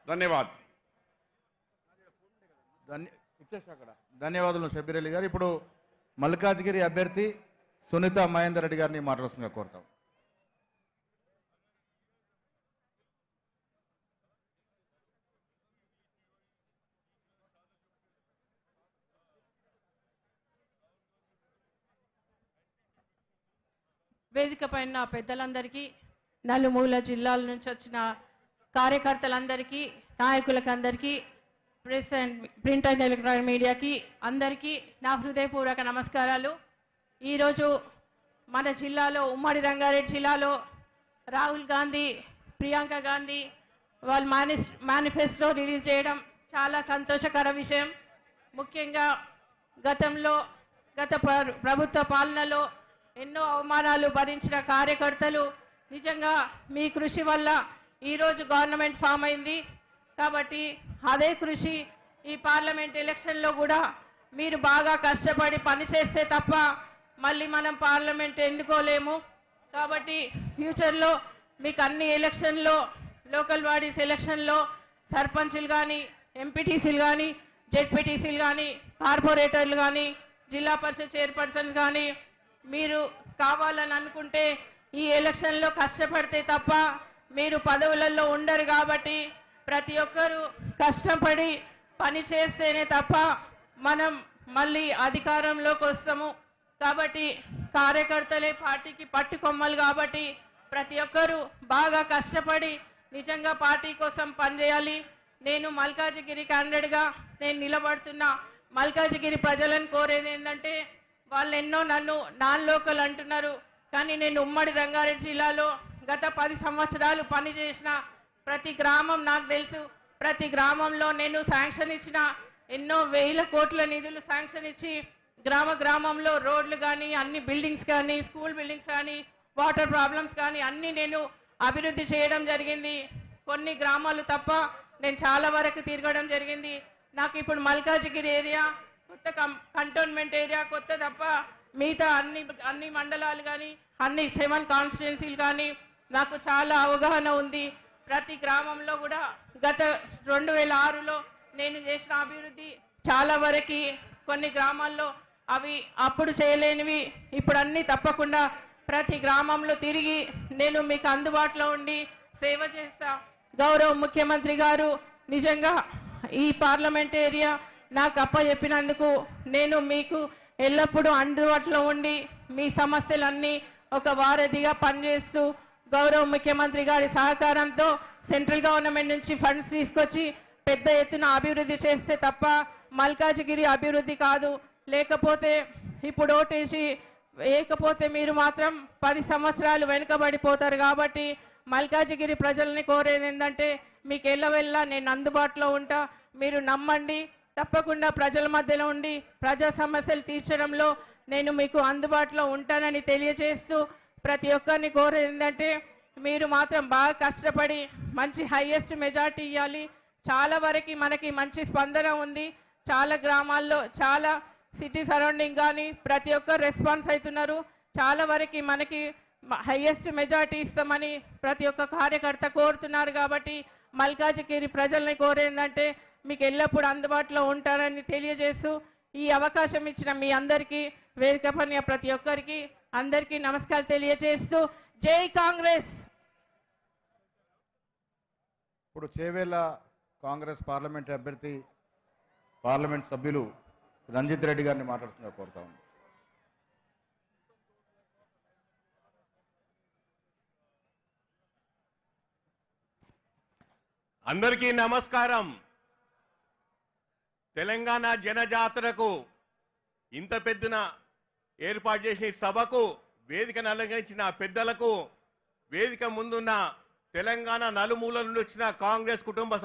ధన్యవాదాలు. ధన్యవాదాలు షబ్బీర్ అలీ గారు. ఇప్పుడు మల్కాజ్గిరి అభ్యర్థి సునీత మహేందర్ రెడ్డి గారిని మాట్లాడుతుందిగా కోరుతాం. వేదిక పైన పెద్దలందరికీ, నలుమూల జిల్లాల నుంచి వచ్చిన కార్యకర్తలందరికీ, నాయకులకు అందరికీ, press and print and electronic మీడియాకి అందరికీ నా హృదయపూర్వక నమస్కారాలు. ఈరోజు మన జిల్లాలో, ఉమ్మడి రంగారెడ్డి జిల్లాలో రాహుల్ గాంధీ, ప్రియాంక గాంధీ వాళ్ళు మేనిఫెస్టో రిలీజ్ చేయడం చాలా సంతోషకర విషయం. ముఖ్యంగా గత ప్రభుత్వ పాలనలో ఎన్నో అవమానాలు భరించిన కార్యకర్తలు నిజంగా మీ కృషి వల్ల ఈరోజు గవర్నమెంట్ ఫామ్ అయింది. కాబట్టి అదే కృషి ఈ పార్లమెంట్ ఎలక్షన్లో కూడా మీరు బాగా కష్టపడి పనిచేస్తే తప్ప మళ్ళీ మనం పార్లమెంట్ ఎన్నుకోలేము. కాబట్టి ఫ్యూచర్లో మీకు అన్ని ఎలక్షన్లో, లోకల్ బాడీస్ ఎలక్షన్లో సర్పంచులు కానీ, ఎంపీటీసీలు కానీ, జెడ్పీటీసీలు కానీ, కార్పొరేటర్లు కానీ, జిల్లా పరిషత్ చైర్పర్సన్ కానీ మీరు కావాలని అనుకుంటే ఈ ఎలక్షన్లో కష్టపడితే తప్ప మీరు పదవులలో ఉండరు. కాబట్టి ప్రతి ఒక్కరూ కష్టపడి పని చేస్తేనే తప్ప మనం మళ్ళీ అధికారంలోకి వస్తాము. కాబట్టి కార్యకర్తలే పార్టీకి పట్టుకొమ్మలు. కాబట్టి ప్రతి ఒక్కరూ బాగా కష్టపడి నిజంగా పార్టీ కోసం పనిచేయాలి. నేను మల్కాజ్గిరి క్యాండిడేట్గా నేను నిలబడుతున్నా. మల్కాజ్గిరి ప్రజలను కోరేది ఏంటంటే, వాళ్ళు ఎన్నో నన్ను నాన్ లోకల్ అంటున్నారు, కానీ నేను ఉమ్మడి రంగారెడ్డి జిల్లాలో గత 10 సంవత్సరాలు పనిచేసిన ప్రతి గ్రామం నాకు తెలుసు. ప్రతి గ్రామంలో నేను శాంక్షన్ ఇచ్చిన ఎన్నో వేల కోట్ల నిధులు శాంక్షన్ ఇచ్చి గ్రామంలో రోడ్లు కానీ, అన్ని బిల్డింగ్స్ కానీ, స్కూల్ బిల్డింగ్స్ కానీ, వాటర్ ప్రాబ్లమ్స్ కానీ అన్నీ నేను అభివృద్ధి చేయడం జరిగింది. కొన్ని గ్రామాలు తప్ప నేను చాలా వరకు తిరగడం జరిగింది. నాకు ఇప్పుడు మల్కాజ్గిరి ఏరియా కొత్త కంటోన్మెంట్ ఏరియా కొత్త తప్ప మిగతా అన్ని మండలాలు కానీ, అన్ని 7 కాన్స్టిట్యున్సీలు కానీ నాకు చాలా అవగాహన ఉంది. ప్రతి గ్రామంలో కూడా గత 2006లో నేను చేసిన అభివృద్ధి చాలా వరకు కొన్ని గ్రామాల్లో అవి అప్పుడు చేయలేనివి ఇప్పుడు అన్నీ తప్పకుండా ప్రతి గ్రామంలో తిరిగి నేను మీకు అందుబాటులో ఉండి సేవ చేస్తా. గౌరవ ముఖ్యమంత్రి గారు నిజంగా ఈ పార్లమెంట్ ఏరియా నాకు అప్పచెప్పినందుకు నేను మీకు ఎల్లప్పుడూ అందుబాటులో ఉండి మీ సమస్యలన్నీ ఒక వారధిగా పనిచేస్తూ గౌరవ ముఖ్యమంత్రి గారి సహకారంతో సెంట్రల్ గవర్నమెంట్ నుంచి ఫండ్స్ తీసుకొచ్చి పెద్ద ఎత్తున అభివృద్ధి చేస్తే తప్ప మల్కాజ్గిరి అభివృద్ధి కాదు. లేకపోతే ఇప్పుడు ఓటేసి వేయకపోతే మీరు మాత్రం 10 సంవత్సరాలు వెనుకబడిపోతారు. కాబట్టి మల్కాజ్గిరి ప్రజల్ని కోరేది ఏంటంటే, మీకు ఎల్లవెల్లా నేను అందుబాటులో ఉంటా. మీరు నమ్మండి. తప్పకుండా ప్రజల మధ్యలో ఉండి ప్రజా సమస్యలు తీర్చడంలో నేను మీకు అందుబాటులో ఉంటానని తెలియజేస్తూ, ప్రతి ఒక్కరిని కోరేది ఏంటంటే, మీరు మాత్రం బాగా కష్టపడి మంచి హైయెస్ట్ మెజార్టీ ఇవ్వాలి. చాలా వరకు మనకి మంచి స్పందన ఉంది. చాలా గ్రామాల్లో, చాలా సిటీ సరౌండింగ్ కానీ ప్రతి ఒక్కరు రెస్పాన్స్ అవుతున్నారు. చాలా వరకు మనకి హైయెస్ట్ మెజార్టీ ఇస్తామని ప్రతి ఒక్క కార్యకర్త కోరుతున్నారు. కాబట్టి మల్కాజ్గిరి ప్రజల్ని కోరేందంటే మీకు ఎల్లప్పుడూ అందుబాటులో ఉంటారని తెలియజేస్తూ, ఈ అవకాశం ఇచ్చిన మీ అందరికీ, వేదిక పైన ప్రతి ఒక్కరికి అందరికీ నమస్కారం తెలియజేస్తూ, జై కాంగ్రెస్. ఇప్పుడు చేవేళ్ల కాంగ్రెస్ పార్లమెంట్ అభ్యర్థి, పార్లమెంట్ సభ్యులు రంజిత్ రెడ్డి గారిని మాట్లాడుతున్నా కోరుతా ఉన్నాను. అందరికీ నమస్కారం. తెలంగాణ జనజాతరకు ఇంత పెద్దన ఏర్పాటు చేసిన ఈ సభకు వేదికను అలంకరించిన పెద్దలకు, వేదిక ముందున్న తెలంగాణ నలుమూలల నుండి వచ్చిన కాంగ్రెస్ కుటుంబ